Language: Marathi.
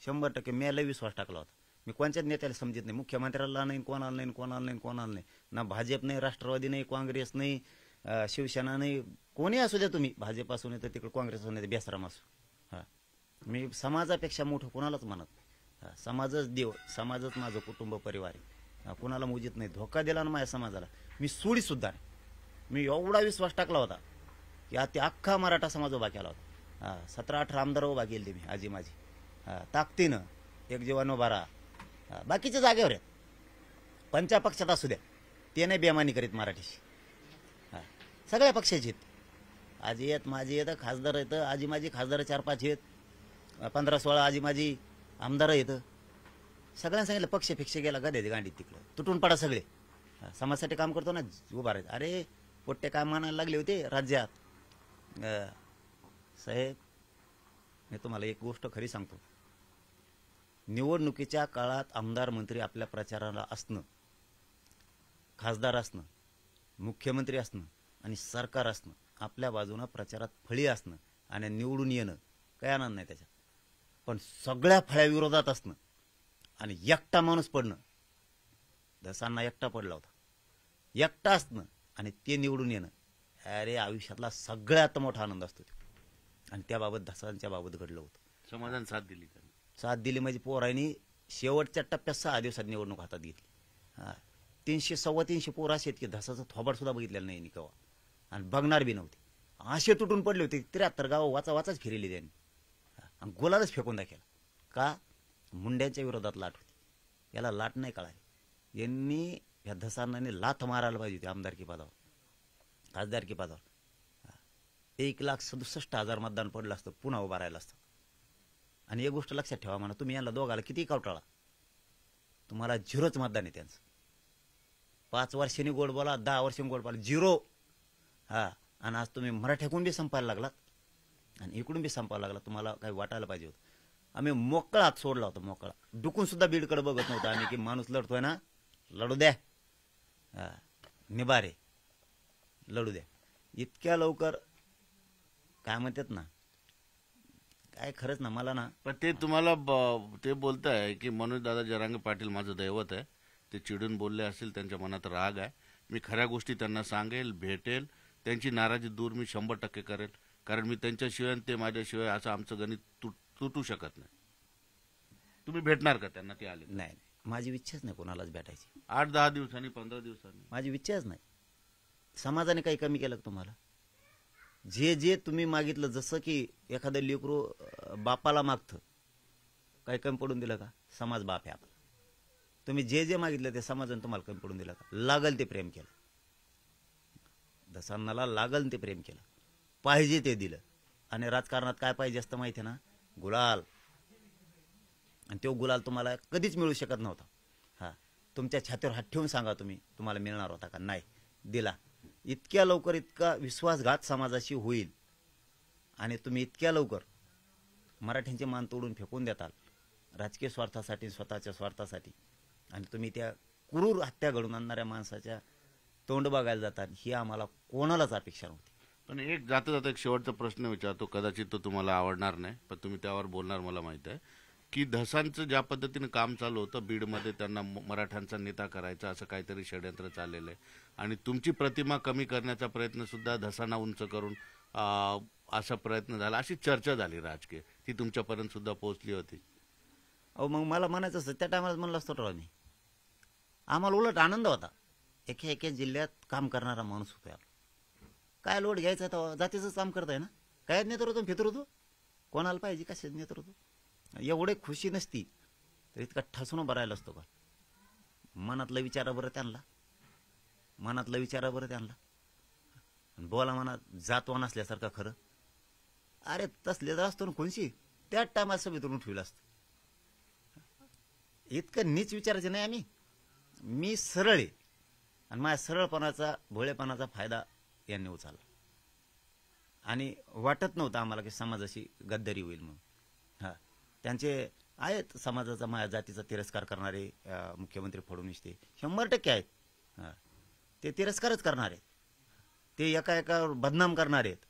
100% मी लय विश्वास टाकला होता. मी कोणत्याच नेत्याला समजत नाही, मुख्यमंत्र्याला नाही, कोणाला नाही, ना भाजप नाही, राष्ट्रवादी नाही, काँग्रेस नाही, शिवसेना नाही, कोणी असू द्या तुम्ही, भाजप असू नाही तर तिकडे काँग्रेस असू नाही तर बेसराम असू. हां, मी समाजापेक्षा मोठं कोणालाच म्हणत नाही. समाजच देव, समाजच माझं कुटुंब परिवार आहे. कोणाला मोजित नाही. धोका दिला ना माझ्या समाजाला मी सोडीसुद्धा नाही. मी एवढा विश्वास टाकला होता की ते अख्खा मराठा समाज उभा केला होता. 17-18 आमदार उभा केले मी आजी माझी ताकदीनं. एक जीवन उभा राहा. बाकीच्या जागेवर आहेत, पंचपक्षात असू द्या, ते नाही बेमानी करीत मराठीशी. सगळ्या पक्षाची आहेत. आजी आहेत, माझी आहेत, खासदार आहेत, आजी माझी खासदार 4-5 आहेत, 15-16 आजी माझी आमदार आहेत. सगळ्यांना सांगितलं पक्ष फिक्ष गेला का द्यायचे गांडीत तिकडं, तुटून पडा सगळे. समाजासाठी काम करतो ना, उभा राहायचं. अरे पोट्टे काय म्हणायला लागले होते राज्यात. साहेब मी तुम्हाला एक गोष्ट खरी सांगतो, निवडणुकीच्या काळात आमदार मंत्री आपल्या प्रचाराला असणं, खासदार असणं, मुख्यमंत्री असणं आणि सरकार असणं, आपल्या बाजूनं प्रचारात फळी असणं आणि निवडून येणं काही आनंद नाही त्याच्यात. पण सगळ्या फळ्याविरोधात असणं आणि एकटा माणूस पडणं, धसांना एकटा पडला होता, एकटा असणं आणि ते निवडून येणं, अरे आयुष्यातला सगळ्यात मोठा आनंद असतो. आणि त्याबाबत धसांच्या बाबत घडलं होतं. समाधान साथ दिली का? साथ दिली म्हणजे पोरांनी शेवटच्या टप्प्यात 6 दिवसात निवडणूक हातात घेतली. 300-325 पोरं असे आहेत की धसाचं थोबाड सुद्धा बघितलेलं नाही केव्हा, आणि बघणार बी नव्हते. असे तुटून पडले होते. 73 गावं वाचाच फिरली त्यांनी आणि गोलालाच फेकून दाखवला. का? मुंड्यांच्या विरोधात लाट होती. याला लाट नाही कळाली. यांनी या धसांना लाथ मारायला पाहिजे होती आमदारकी पदावर, खासदारकी पदावर. 1,67,000 मतदान पडलं असतं, पुन्हा उभा राहिलं असतं. आणि एक गोष्ट लक्षात ठेवा, म्हणा तुम्ही यांना दोघाला किती कवटाळा, तुम्हाला 0च मतदान आहे त्यांचं. 5 वर्षांनी गोड बोला, 10 वर्षांनी गोड बोला, 0. आणि आज तुम्ही मराठ्याकडून बी संपायला लागलात आणि इकडून बी संपायला लागला. तुम्हाला काही वाटायला पाहिजे होतं. आम्ही मोकळा हात सोडला होता, मोकळा. डुकून सुद्धा बीडकडे बघत नव्हतं आम्ही की माणूस लढतोय ना, लढू द्या, निबारे लढू द्या. इतक्या लवकर काय म्हणतात ना, काय खरंच ना मला ना. पण ते तुम्हाला ते बोलताय की मनोज दादा जरांगे पाटील माझं दैवत आहे, ते चिडून बोलले असेल, त्यांच्या मनात राग आहे, मी खऱ्या गोष्टी त्यांना सांगेल, भेटेल, त्यांची नाराजी दूर मी 100% करेल, कारण मी त्यांच्याशिवाय ते माझ्याशिवाय असं आमचं गणित तुटू शकत नाही. तुम्ही भेटणार का त्यांना? ते आले नाही, माझी इच्छाच नाही कोणालाच भेटायची. 8-10 दिवसांनी, 15 दिवसांनी, माझी इच्छाच नाही. समाजाने काही कमी केलं का तुम्हाला? जे जे तुम्ही मागितलं, जसं की एखादं लेकरू बापाला मागतं, काही कमी पडून दिलं का? समाज बाप आहे आपला. तुम्ही जे जे मागितलं ते समाजाने तुम्हाला कमी पडून दिलं का? लागल ते प्रेम केलं. धसांनाला लागल ते प्रेम केलं, पाहिजे ते दिलं. आणि राजकारणात काय पाहिजे असतं माहिती आहे ना? गुलाल. आणि तो गुलाल तुम्हाला कधीच मिळू शकत नव्हता. तुमच्या छातीवर हात ठेवून सांगा तुम्ही, तुम्हाला मिळणार होता का? नाही दिला. इतक्या लवकर इतका विश्वासघात समाजाशी होईल आणि तुम्ही इतक्या लवकर मराठ्यांचे मान तोडून फेकून देताल राजकीय स्वार्थासाठी, स्वतःच्या स्वार्थासाठी, आणि तुम्ही त्या क्रूर हत्या घडून आणणाऱ्या माणसाच्या तोंड बघायला जातात, ही आम्हाला कोणालाच अपेक्षा नव्हती. पण एक जाता जाता एक शेवटचा प्रश्न विचारतो, कदाचित तो तुम्हाला आवडणार नाही, पण तुम्ही त्यावर बोलणार मला माहित आहे की धसांचं ज्या पद्धतीने काम चालू होतं बीडमध्ये, त्यांना मराठ्यांचा नेता करायचा असं काहीतरी षड्यंत्र चाललेलं आहे, आणि तुमची प्रतिमा कमी करण्याचा प्रयत्न सुद्धा धसांना उंच करून असा प्रयत्न झाला, अशी चर्चा झाली राजकीय, ती तुमच्यापर्यंत सुद्धा पोहोचली होती. अहो मग मला म्हणायचं असतं त्या टायमाला म्हणलं असतं राव मी. आम्हाला उलट आनंद होता, एका जिल्ह्यात काम करणारा माणूस होता. काय लोड घ्यायचा तर जातीचंच काम करताय ना, काय नेतृत्व फितृत्व कोणाला पाहिजे, कशाच नेतृत्व? एवढे खुशी नसती तर इतका ठसून भरायला असतो का? मनातलं विचारा बरं त्यांना, मनातलं विचारा बरं त्यांना. बोला मनात जातवान असल्यासारखं खरं. अरे तसले जर असतो ना कोणशी, त्याच टायमात सभेतून ठेवलं असतं. इतकं नीच विचारायचं नाही आम्ही. मी सरळ आहे आणि माझ्या सरळपणाचा, भोळेपणाचा फायदा यांनी उचलला. आणि वाटत नव्हतं आम्हाला की समाजाशी गद्दारी होईल म्हणून. त्यांचे आहेत समाजाचा, माझ्या जातीचा तिरस्कार करणारे मुख्यमंत्री फडणवीस, ते 100% आहेत. ते तिरस्कारच करणार आहेत, ते एका बदनाम करणार आहेत.